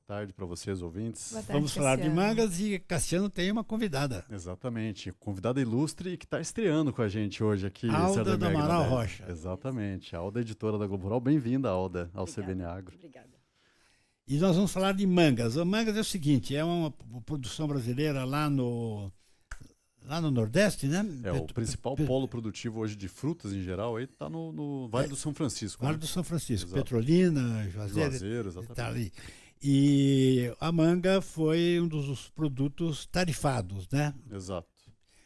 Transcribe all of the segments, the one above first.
tarde para vocês, ouvintes. Boa tarde, Vamos falar de Cassiano. mangas e Cassiano tem uma convidada. Exatamente, convidada ilustre que está estreando com a gente hoje aqui. Alda Sérgio do Meg, Amaral na Rocha. Exatamente, a Alda, editora da Globo Rural. Bem-vinda, Alda, ao Obrigada, CBN Agro. Obrigada. E nós vamos falar de mangas. O mangas é o seguinte, é uma produção brasileira lá no Nordeste, né? É o principal polo produtivo hoje de frutas em geral, aí está no Vale do São Francisco. Vale né? do São Francisco, Exato. Petrolina, Juazeiro, Juazeiro, exatamente. tá ali. E a manga foi um dos produtos tarifados, né? Exato.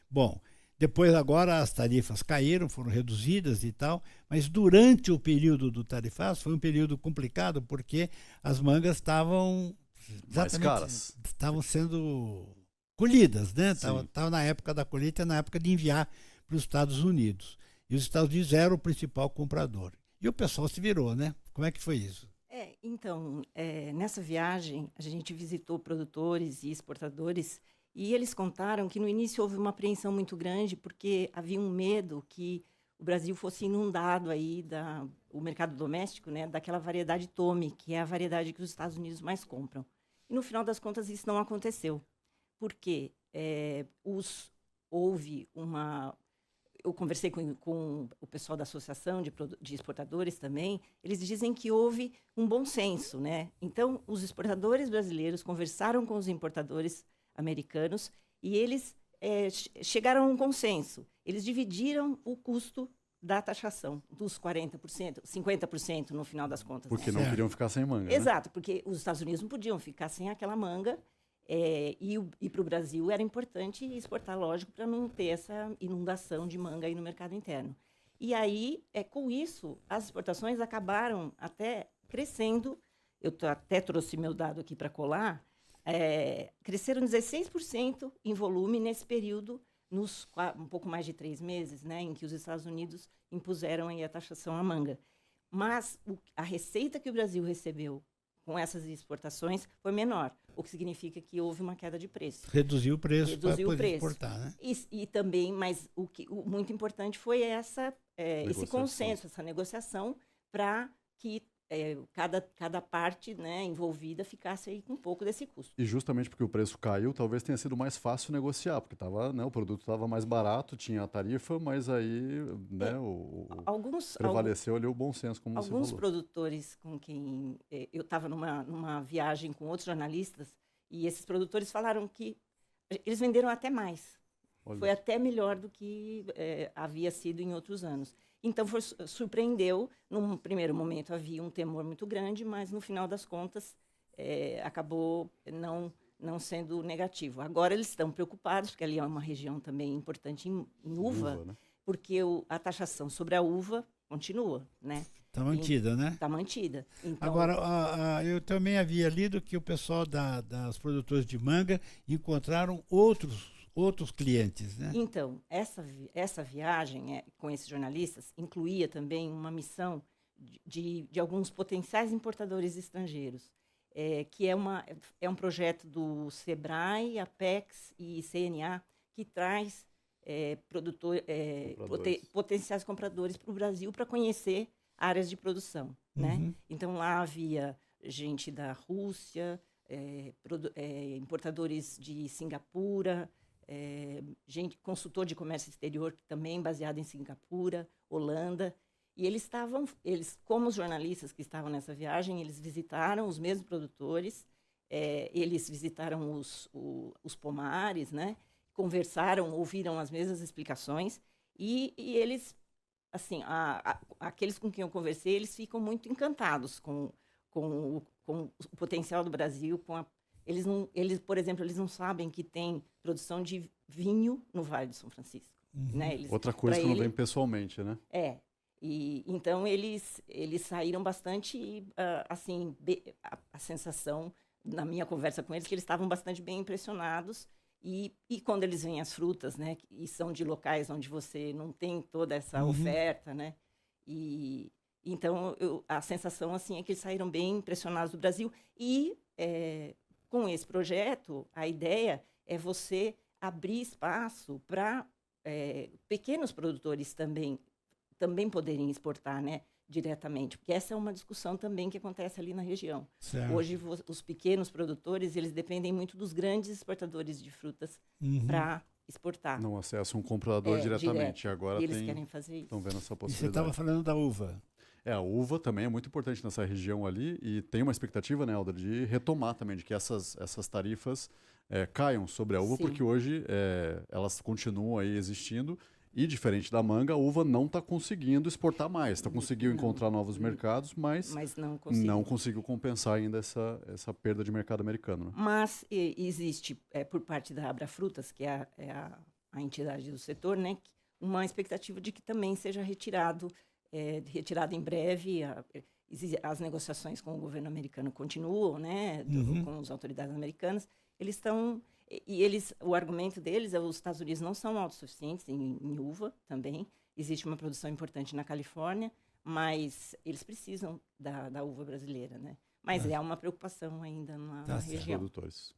Bom, depois agora as tarifas caíram, foram reduzidas e tal, mas durante o período do tarifado foi um período complicado porque as mangas estavam Mais caras. estavam sendo colhidas, né? Sim. Tava na época da colheita, na época de enviar para os Estados Unidos. E os Estados Unidos eram o principal comprador. E o pessoal se virou, né? Como é que foi isso? Então, nessa viagem, a gente visitou produtores e exportadores e eles contaram que no início houve uma apreensão muito grande porque havia um medo que o Brasil fosse inundado aí o mercado doméstico, né, daquela variedade Tome, que é a variedade que os Estados Unidos mais compram. E no final das contas isso não aconteceu. Porque houve uma... Eu conversei com o pessoal da Associação de Exportadores também, eles dizem que houve um bom senso, né? Então, os exportadores brasileiros conversaram com os importadores americanos e eles chegaram a um consenso. Eles dividiram o custo da taxação dos 40%, 50% no final das contas. Porque né? não queriam ficar sem manga. Exato, porque os Estados Unidos não podiam ficar sem aquela manga. E para o Brasil era importante exportar, lógico, para não ter essa inundação de manga aí no mercado interno. E aí, com isso, as exportações acabaram até crescendo. Eu até trouxe meu dado aqui para colar. Cresceram 16% em volume nesse período, um pouco mais de 3 meses, né, em que os Estados Unidos impuseram aí a taxação à manga. Mas a receita que o Brasil recebeu com essas exportações foi menor, o que significa que houve uma queda de preço. Reduziu o preço para poder exportar, né? E também, mas o muito importante foi esse consenso, essa negociação, para que cada parte, né, envolvida ficasse aí com um pouco desse custo. E justamente porque o preço caiu, talvez tenha sido mais fácil negociar, porque o produto estava mais barato, tinha a tarifa, mas aí né, prevaleceu ali o bom senso, como você falou. Alguns produtores com quem eu estava numa viagem com outros jornalistas, e esses produtores falaram que eles venderam até mais. Olha. Foi até melhor do que havia sido em outros anos. Então, surpreendeu. Num primeiro momento, havia um temor muito grande, mas, no final das contas, acabou não sendo negativo. Agora, eles estão preocupados, porque ali é uma região também importante em uva, né? porque a taxação sobre a uva continua, né? Está mantida, né? Está mantida. Então, Agora, eu também havia lido que o pessoal das produtoras de manga encontraram outros clientes, né? Então, essa viagem com esses jornalistas incluía também uma missão de alguns potenciais importadores estrangeiros, que é um projeto do SEBRAE, Apex e CNA, que traz potenciais compradores para o Brasil para conhecer áreas de produção. Uhum. Né? Então, lá havia gente da Rússia, importadores de Singapura, consultor de comércio exterior também baseado em Singapura, Holanda, e eles como os jornalistas que estavam nessa viagem, eles visitaram os mesmos produtores, eles visitaram os pomares, né? Conversaram, ouviram as mesmas explicações, e eles, assim, aqueles com quem eu conversei, eles ficam muito encantados com o potencial do Brasil, eles, por exemplo, eles não sabem que tem produção de vinho no Vale do São Francisco. Uhum. Né? Outra coisa que não vem pessoalmente, né? E então eles saíram bastante, assim, a sensação, na minha conversa com eles, que eles estavam bastante bem impressionados. E quando eles veem as frutas, né, e são de locais onde você não tem toda essa oferta, né? E então a sensação assim é que eles saíram bem impressionados do Brasil. E com esse projeto, a ideia é você abrir espaço para pequenos produtores também poderem exportar, né? diretamente, porque essa é uma discussão também que acontece ali na região. Certo. Hoje, os pequenos produtores, eles dependem muito dos grandes exportadores de frutas para exportar. Não acessa um comprador diretamente. Direto. Agora e eles querem fazer isso. Estão vendo essa E você possibilidade. estava falando da uva. A uva também é muito importante nessa região ali e tem uma expectativa, né, Alder, de retomar também, de que essas tarifas caiam sobre a uva, Sim. porque hoje elas continuam aí existindo e, diferente da manga, a uva não está conseguindo exportar mais. Conseguiu encontrar novos mercados, mas não conseguiu compensar ainda essa perda de mercado americano. Né? Mas existe, por parte da Abrafrutas, que é a entidade do setor, né, uma expectativa de que também seja retirado em breve. As negociações com o governo americano continuam, né, com as autoridades americanas. Eles estão... o argumento deles é que os Estados Unidos não são autossuficientes em uva também. Existe uma produção importante na Califórnia, mas eles precisam da uva brasileira, né? Mas é uma preocupação ainda na região. Produtores.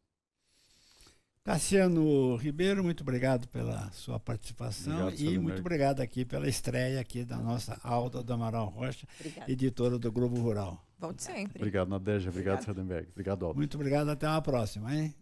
Cassiano Ribeiro, muito obrigado pela sua participação. Obrigado, muito obrigado aqui pela estreia aqui da nossa Alda do Amaral Rocha, editora do Globo Rural. Volte sempre. Obrigado, Nadege. Obrigado, Sardenberg. Obrigado, Alda. Muito obrigado. Até uma próxima, hein?